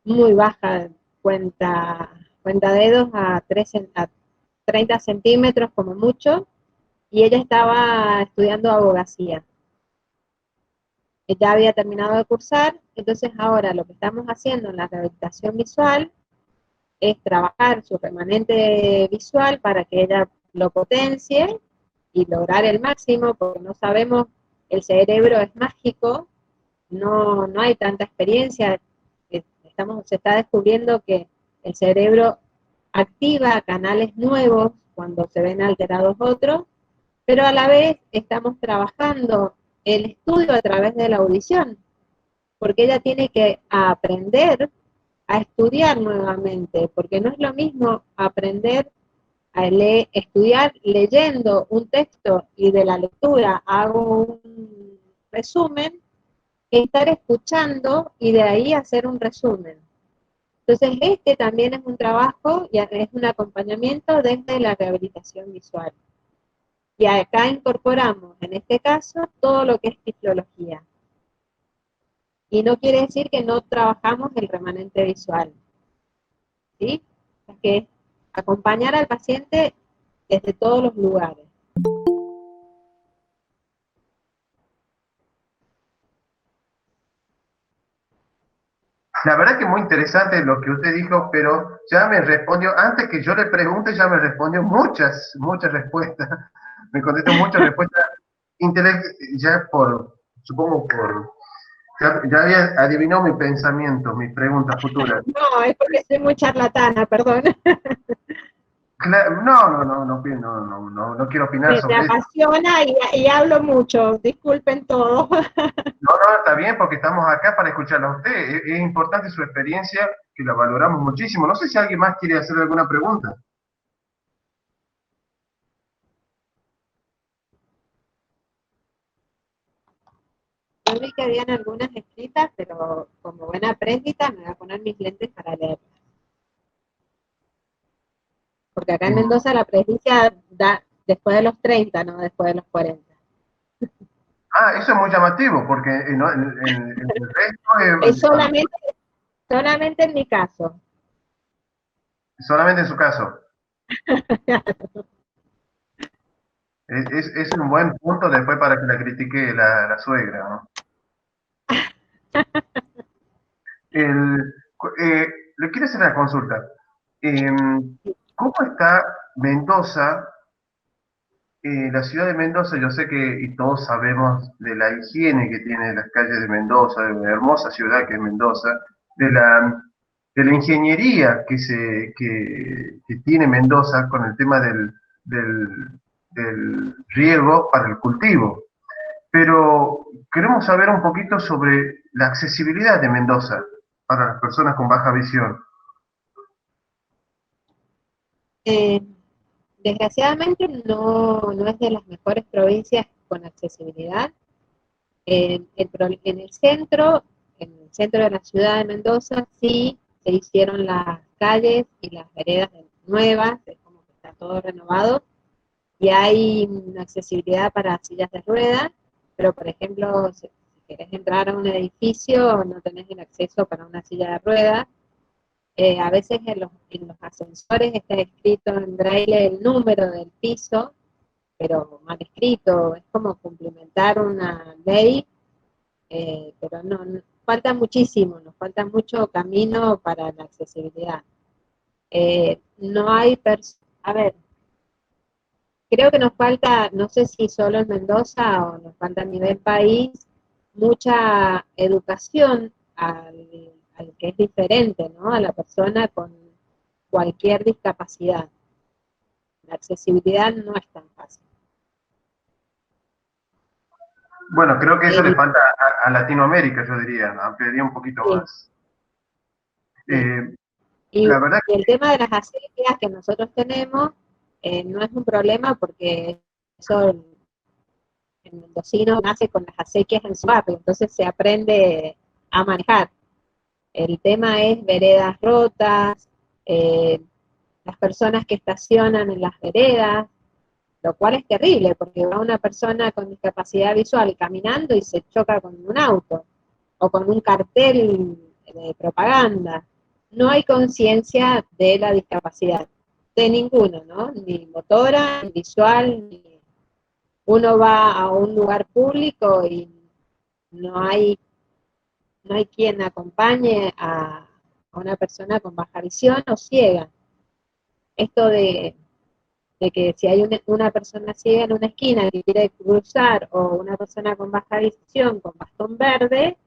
muy baja, cuenta dedos a 30 centímetros como mucho, y ella estaba estudiando abogacía. Ella había terminado de cursar, entonces ahora lo que estamos haciendo en la rehabilitación visual es trabajar su remanente visual para que ella lo potencie y lograr el máximo, porque no sabemos, el cerebro es mágico, no hay tanta experiencia, se está descubriendo que el cerebro activa canales nuevos cuando se ven alterados otros, pero a la vez estamos trabajando el estudio a través de la audición, porque ella tiene que aprender a estudiar nuevamente, porque no es lo mismo aprender a estudiar leyendo un texto y de la lectura hago un resumen, que estar escuchando y de ahí hacer un resumen. Entonces, este también es un trabajo y es un acompañamiento desde la rehabilitación visual. Y acá incorporamos, en este caso, todo lo que es tiflología. Y no quiere decir que no trabajamos el remanente visual, ¿sí? Es que acompañar al paciente desde todos los lugares. La verdad que muy interesante lo que usted dijo, pero ya me respondió, antes que yo le pregunte, ya me respondió muchas respuestas. Me contestó muchas respuestas, ya supongo ya había adivinado mi pensamiento, mis preguntas futuras. No, es porque soy muy charlatana, perdón. No quiero opinar Me sobre eso. apasiona y hablo mucho, disculpen todo. No, está bien, porque estamos acá para escucharla a usted. Es importante su experiencia, que la valoramos muchísimo. No sé si alguien más quiere hacerle alguna pregunta. Yo vi que habían algunas escritas, pero como buena apréndita me voy a poner mis lentes para leer. Porque acá en Mendoza la presbicia da después de los 30, no después de los 40. Eso es muy llamativo, porque en el resto Es solamente en mi caso. solamente en su caso. Es un buen punto después para que la critique la suegra, ¿no? El, Le quiero hacer una consulta. ¿Cómo está Mendoza? La ciudad de Mendoza, yo sé que y todos sabemos de la higiene que tiene las calles de Mendoza, de una hermosa ciudad que es Mendoza, de de la ingeniería que tiene Mendoza con el tema del riego para el cultivo. Pero queremos saber un poquito sobre la accesibilidad de Mendoza para las personas con baja visión. Eh, Desgraciadamente no es de las mejores provincias con accesibilidad. En el centro de la ciudad de Mendoza, sí se hicieron las calles y las veredas nuevas, es como que está todo renovado, y hay una accesibilidad para sillas de ruedas, pero por ejemplo, si querés entrar a un edificio, no tenés el acceso para una silla de ruedas. A veces en los ascensores está escrito en braille el número del piso, pero mal escrito, es como cumplimentar una ley, pero falta muchísimo, nos falta mucho camino para la accesibilidad. No hay, a ver, creo que nos falta, no sé si solo en Mendoza o nos falta a nivel país, mucha educación al que es diferente, ¿no? A la persona con cualquier discapacidad. La accesibilidad no es tan fácil. Bueno, creo que eso le falta a Latinoamérica, yo diría, ampliaría un poquito Sí. más. Y La verdad el tema de las acequias que nosotros tenemos no es un problema porque eso el mendocino nace con las acequias en su barrio, entonces se aprende a manejar. El tema es veredas rotas, las personas que estacionan en las veredas, lo cual es terrible porque va una persona con discapacidad visual caminando y se choca con un auto o con un cartel de propaganda. No hay conciencia de la discapacidad, de ninguno, ¿no? Ni motora, ni visual, ni... Uno va a un lugar público y no hay, no hay quien acompañe a una persona con baja visión o ciega. Esto de que si hay una persona ciega en una esquina que quiere cruzar o una persona con baja visión con bastón verde,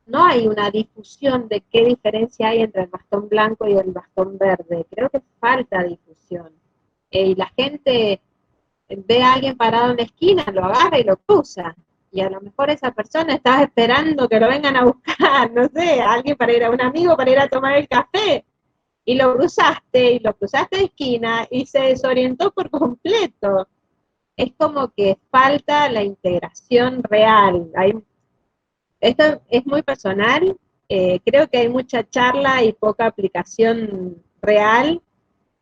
no hay una difusión de qué diferencia hay entre el bastón blanco y el bastón verde. Creo que falta difusión. Y la gente ve a alguien parado en la esquina, lo agarra y lo cruza. Y a lo mejor esa persona estaba esperando que lo vengan a buscar, no sé, a alguien para ir a un amigo para ir a tomar el café. Y lo cruzaste de esquina y se desorientó por completo. Es como que falta la integración real. Esto es muy personal, creo que hay mucha charla y poca aplicación real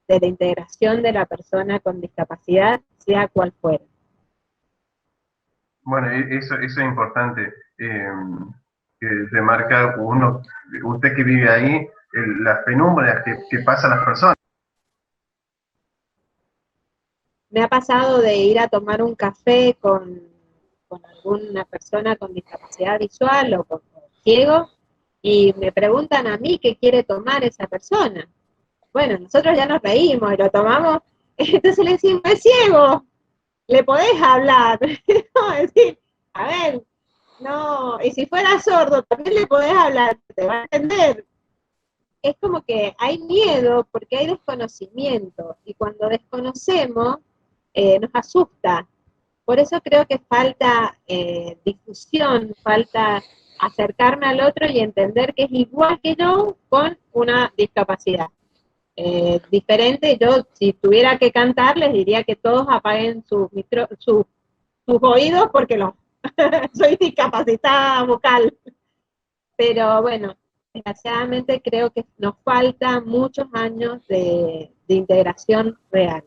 de la integración de la persona con discapacidad, sea cual fuera. Bueno, eso es importante, remarcar uno, usted que vive ahí, las penurias que pasan las personas. Me ha pasado de ir a tomar un café con alguna persona con discapacidad visual o con ciego, y me preguntan a mí qué quiere tomar esa persona. Bueno, nosotros ya nos reímos y lo tomamos, entonces le decimos, es ciego, le podés hablar. No, es decir, a ver, no, y si fuera sordo, también le podés hablar, te va a entender. Es como que hay miedo porque hay desconocimiento, y cuando desconocemos, nos asusta. Por eso creo que falta difusión, falta acercarme al otro y entender que es igual que yo con una discapacidad. Diferente, yo si tuviera que cantar les diría que todos apaguen sus oídos porque soy discapacitada vocal. Pero bueno, desgraciadamente creo que nos faltan muchos años de integración real.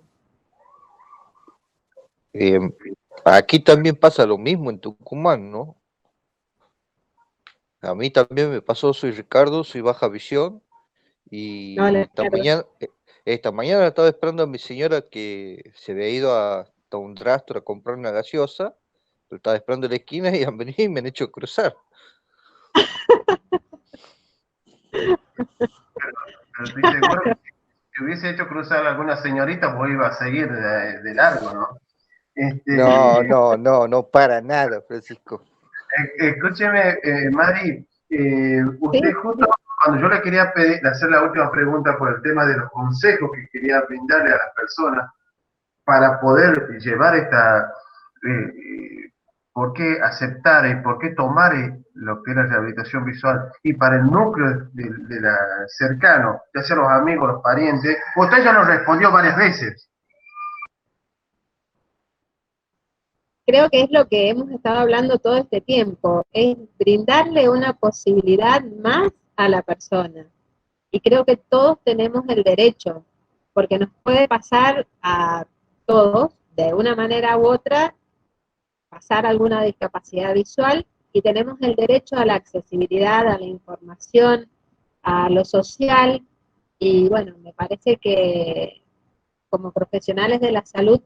Aquí también pasa lo mismo en Tucumán, ¿no? A mí también me pasó, soy Ricardo, soy baja visión, y Hola, esta mañana estaba esperando a mi señora que se había ido hasta un rastro a comprar una gaseosa, pero estaba esperando en la esquina y han venido y me han hecho cruzar. Pero estoy seguro que si hubiese hecho cruzar a alguna señorita, vos iba a seguir de largo, ¿no? No, para nada, Francisco. Escúcheme, Mari, usted ¿sí? justo cuando yo le quería hacer la última pregunta por el tema de los consejos que quería brindarle a las personas para poder llevar por qué aceptar y por qué tomar lo que es la rehabilitación visual, y para el núcleo de la cercano, ya sea los amigos, los parientes, usted ya nos respondió varias veces. Creo que es lo que hemos estado hablando todo este tiempo, es brindarle una posibilidad más a la persona. Y creo que todos tenemos el derecho, porque nos puede pasar a todos, de una manera u otra, pasar alguna discapacidad visual, y tenemos el derecho a la accesibilidad, a la información, a lo social, y bueno, me parece que como profesionales de la salud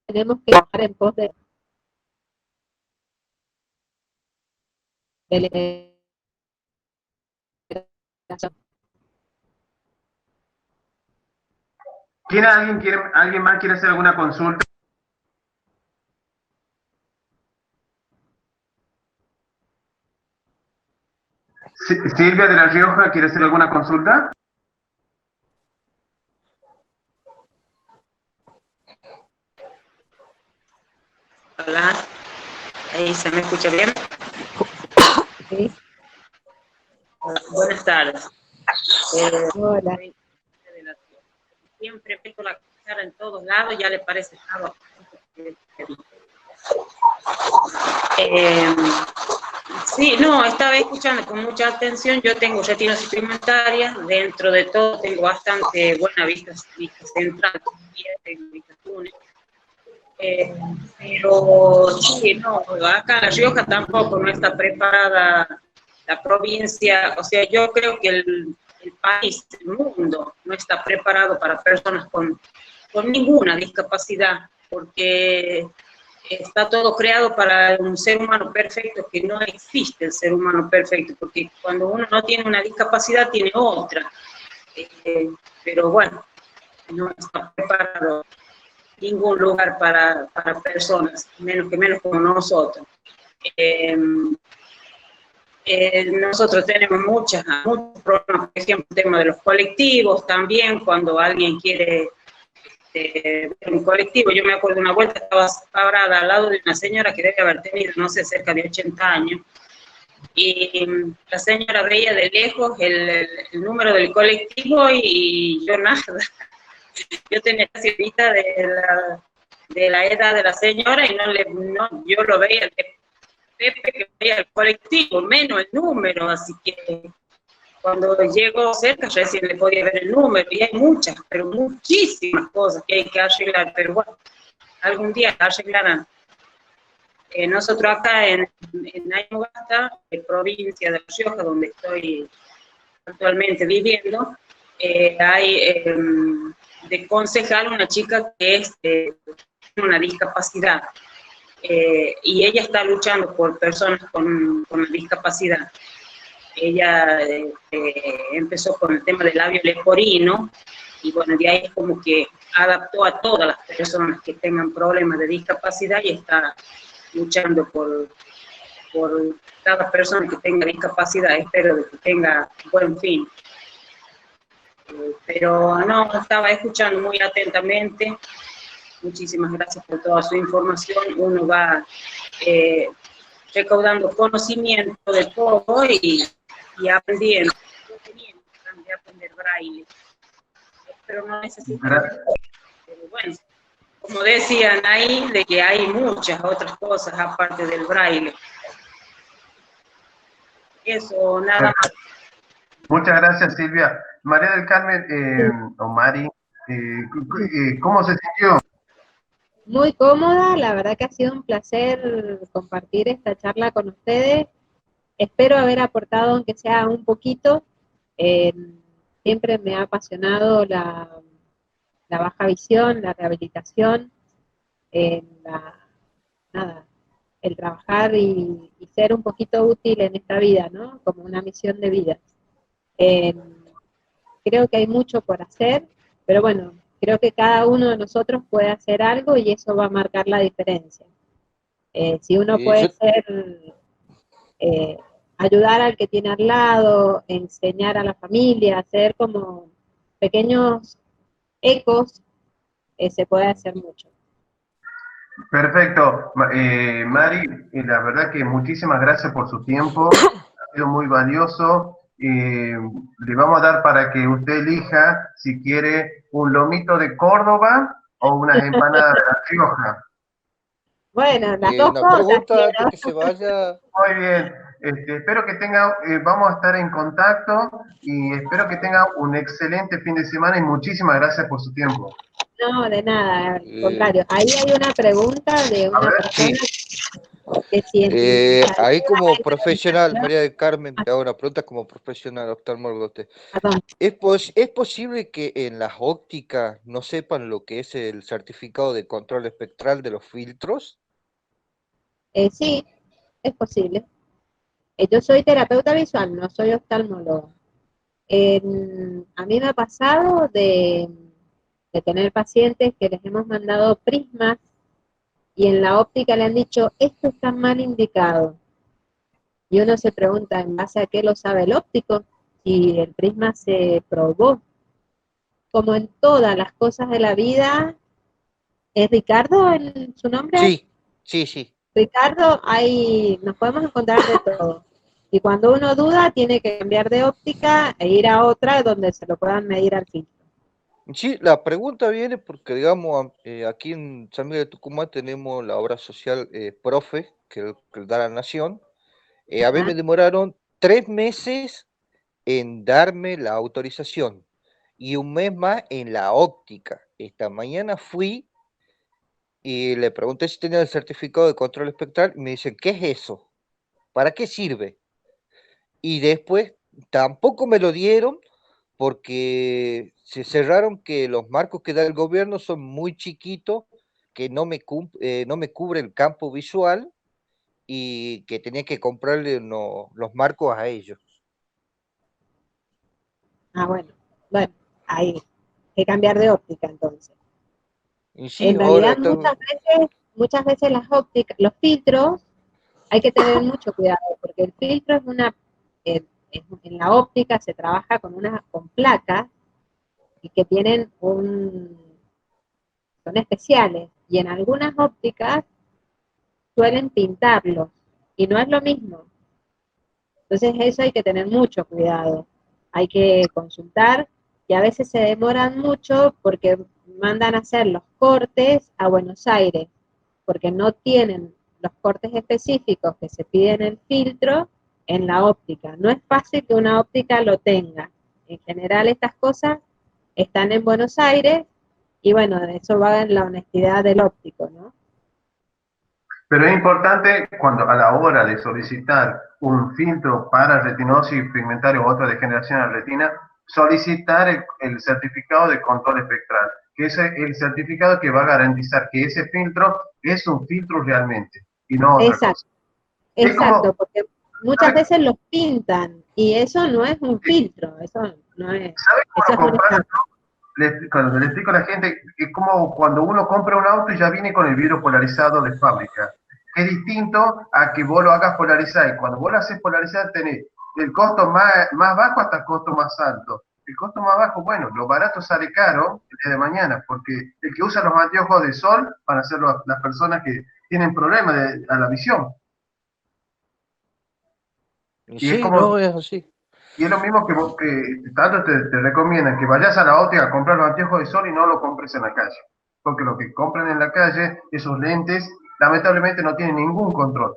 tenemos que estar en pos de ¿Alguien más quiere hacer alguna consulta? Silvia de La Rioja, ¿quiere hacer alguna consulta? Hola, ahí se me escucha bien. ¿sí? Buenas tardes. Hola. Siempre meto la cuchara en todos lados, ya le parece algo. Sí, no, estaba escuchando con mucha atención. Yo tengo retinosis pigmentaria, dentro de todo tengo bastante buena vista central, tengo vista túnel. Pero sí, no, acá en La Rioja tampoco no está preparada la provincia, o sea, yo creo que el país, el mundo, no está preparado para personas con ninguna discapacidad, porque está todo creado para un ser humano perfecto, que no existe el ser humano perfecto, porque cuando uno no tiene una discapacidad, tiene otra. Pero bueno, no está preparado ningún lugar para personas, menos como nosotros. Nosotros tenemos muchos problemas, por ejemplo, el tema de los colectivos también, cuando alguien quiere ver un colectivo. Yo me acuerdo de una vuelta, estaba parada al lado de una señora que debe haber tenido, no sé, cerca de 80 años, y la señora veía de lejos el número del colectivo y yo nada. Yo tenía casi vista de la edad de la señora y yo lo veía, Pepe que vaya al colectivo, menos el número, así que cuando llego cerca recién le podía ver el número, y hay muchas, pero muchísimas cosas que hay que arreglar, pero bueno, algún día arreglarán. Nosotros acá en Antofagasta, provincia de La Rioja, donde estoy actualmente viviendo, hay de concejal una chica que es una discapacidad, y ella está luchando por personas con discapacidad. Ella empezó con el tema del labio leporino, y bueno, de ahí como que adaptó a todas las personas que tengan problemas de discapacidad y está luchando por cada persona que tenga discapacidad. Espero que tenga buen fin. Pero no, estaba escuchando muy atentamente. Muchísimas gracias por toda su información. Uno va recaudando conocimiento de todo y aprendiendo. Yo tenía ganas de aprender braille, pero no necesito. Pero bueno, como decían ahí, de que hay muchas otras cosas aparte del braille. Eso, nada más. Muchas gracias, Silvia. María del Carmen, o Mari, ¿cómo se sintió? Muy cómoda, la verdad que ha sido un placer compartir esta charla con ustedes. Espero haber aportado, aunque sea un poquito. Siempre me ha apasionado la baja visión, la rehabilitación, nada, el trabajar y ser un poquito útil en esta vida, ¿no? Como una misión de vida. Creo que hay mucho por hacer, pero bueno, creo que cada uno de nosotros puede hacer algo y eso va a marcar la diferencia. Si uno puede ser, ayudar al que tiene al lado, enseñar a la familia, hacer como pequeños ecos, se puede hacer mucho. Perfecto. Mari, la verdad que muchísimas gracias por su tiempo, ha sido muy valioso. Le vamos a dar para que usted elija si quiere un lomito de Córdoba o unas empanadas de La Rioja. Bueno, las dos Una cosas. pregunta antes que se vaya. Muy bien. Espero que tenga, vamos a estar en contacto y espero que tenga un excelente fin de semana y muchísimas gracias por su tiempo. No, de nada, al contrario. Ahí hay una pregunta de una persona que si ahí como profesional, María del Carmen, te hago una pregunta como profesional, oftalmólogo. ¿Es posible que en las ópticas no sepan lo que es el certificado de control espectral de los filtros? Sí, es posible. Yo soy terapeuta visual, no soy oftalmólogo. A mí me ha pasado de tener pacientes que les hemos mandado prismas y en la óptica le han dicho, esto está mal indicado. Y uno se pregunta, ¿en base a qué lo sabe el óptico? Si el prisma se probó. Como en todas las cosas de la vida, ¿es Ricardo en su nombre? Sí. Ricardo, nos podemos encontrar de todo. Y cuando uno duda, tiene que cambiar de óptica e ir a otra donde se lo puedan medir al filtro. Sí, la pregunta viene porque, digamos, aquí en San Miguel de Tucumán tenemos la obra social Profe, que da la Nación. A mí me demoraron 3 meses en darme la autorización y 1 mes más en la óptica. Esta mañana fui y le pregunté si tenía el certificado de control espectral y me dicen, ¿qué es eso? ¿Para qué sirve? Y después tampoco me lo dieron porque se cerraron que los marcos que da el gobierno son muy chiquitos, que no me cubre el campo visual y que tenía que comprarle los marcos a ellos. Bueno, ahí hay que cambiar de óptica entonces. Sí, en realidad muchas veces las ópticas, los filtros, hay que tener mucho cuidado, porque el filtro es en la óptica se trabaja con placas y que son especiales, y en algunas ópticas suelen pintarlos, y no es lo mismo. Entonces eso hay que tener mucho cuidado, hay que consultar, y a veces se demoran mucho porque mandan a hacer los cortes a Buenos Aires, porque no tienen los cortes específicos que se piden en el filtro en la óptica. No es fácil que una óptica lo tenga. En general estas cosas están en Buenos Aires y bueno, de eso va en la honestidad del óptico, ¿no? Pero es importante cuando a la hora de solicitar un filtro para retinosis pigmentaria o otra degeneración en la retina, solicitar el certificado de control espectral, que es el certificado que va a garantizar que ese filtro es un filtro realmente y no otra cosa. Exacto, porque muchas veces los pintan y eso no es un filtro, eso no es. ¿Sabes Eso cómo es comparan? Cuando le explico a la gente, es como cuando uno compra un auto y ya viene con el vidrio polarizado de fábrica. Es distinto a que vos lo hagas polarizar. Y cuando vos lo haces polarizar, tenés el costo más bajo hasta el costo más alto. El costo más bajo, bueno, lo barato sale caro el día de mañana, porque el que usa los anteojos de sol van a ser las personas que tienen problemas a la visión. Y Sí, es como, no, es así. y es lo mismo que tanto te recomiendan que vayas a la óptica a comprar los anteojos de sol y no lo compres en la calle. Porque lo que compran en la calle, esos lentes, lamentablemente no tienen ningún control.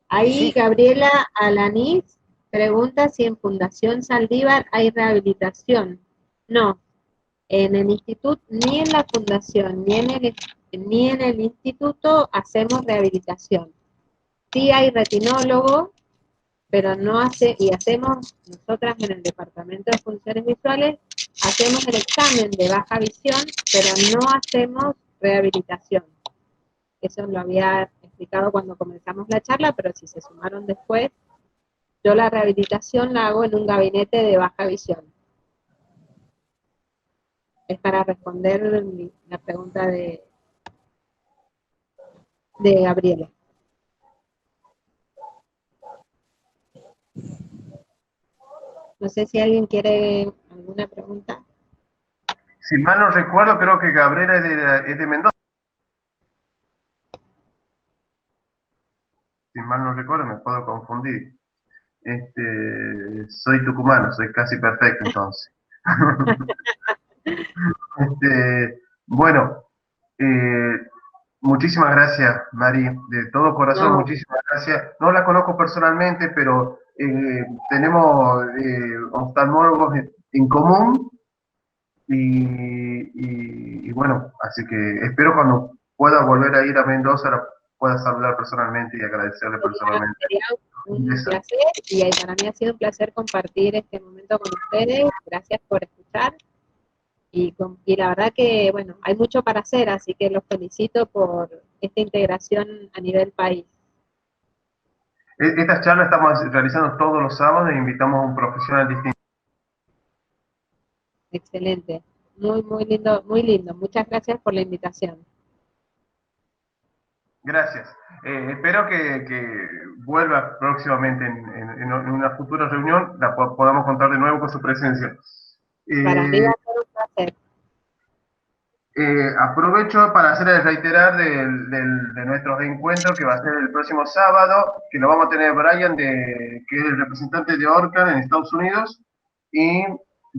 Ahí Sí. Gabriela Alanís pregunta si en Fundación Saldívar hay rehabilitación. No, en el instituto, ni en la fundación, ni en el instituto hacemos rehabilitación. Sí hay retinólogo, pero no hacemos, nosotras en el Departamento de Funciones Visuales, hacemos el examen de baja visión, pero no hacemos rehabilitación. Eso lo había explicado cuando comenzamos la charla, pero si se sumaron después, yo la rehabilitación la hago en un gabinete de baja visión. Es para responder la pregunta de Gabriela. No sé si alguien quiere alguna pregunta. Si mal no recuerdo, creo que Gabriela es de Mendoza. Si mal no recuerdo, me puedo confundir. Soy tucumano, soy casi perfecto entonces. Bueno, muchísimas gracias, Mari, de todo corazón, No. muchísimas gracias. No la conozco personalmente, pero tenemos oftalmólogos en común y bueno, así que espero cuando pueda volver a ir a Mendoza la pueda saludar personalmente y agradecerle personalmente. Sería un placer y para mí ha sido un placer compartir este momento con ustedes. Gracias por escuchar. Y la verdad que, bueno, hay mucho para hacer, así que los felicito por esta integración a nivel país. Estas charlas estamos realizando todos los sábados e invitamos a un profesional distinto. Excelente. Muy, muy lindo, muy lindo. Muchas gracias por la invitación. Gracias. Espero que vuelva próximamente en una futura reunión, podamos contar de nuevo con su presencia. Para mí va a ser un placer. Aprovecho para hacer el reiterar de nuestros encuentros que va a ser el próximo sábado, que lo vamos a tener Brian, que es el representante de Orcan en Estados Unidos, y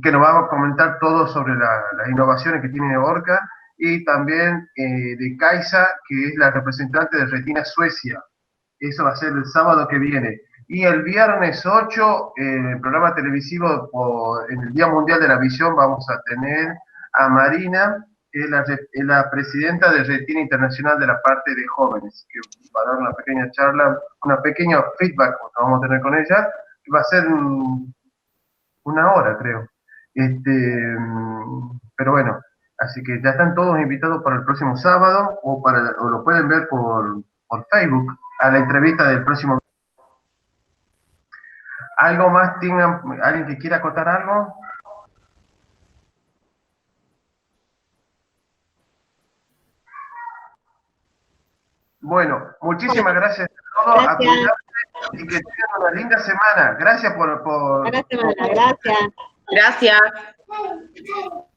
que nos va a comentar todo sobre las innovaciones que tiene Orcan, y también de Kaisa, que es la representante de Retina Suecia. Eso va a ser el sábado que viene. Y el viernes 8, en el programa televisivo, en el Día Mundial de la Visión, vamos a tener a Marina, que es la presidenta de Retina Internacional de la parte de jóvenes, que va a dar una pequeña charla, una pequeña feedback que vamos a tener con ella, que va a ser una hora, creo. Pero bueno, así que ya están todos invitados para el próximo sábado, o lo pueden ver por Facebook, a la entrevista del próximo. ¿Algo más tengan? ¿Alguien que quiera acotar algo? Bueno, muchísimas gracias a todos, a cuidarse y que tengan una linda semana. Gracias por Buena semana, gracias. Gracias.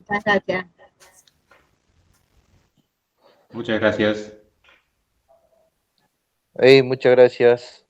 Muchas gracias. Muchas gracias. Muchas gracias.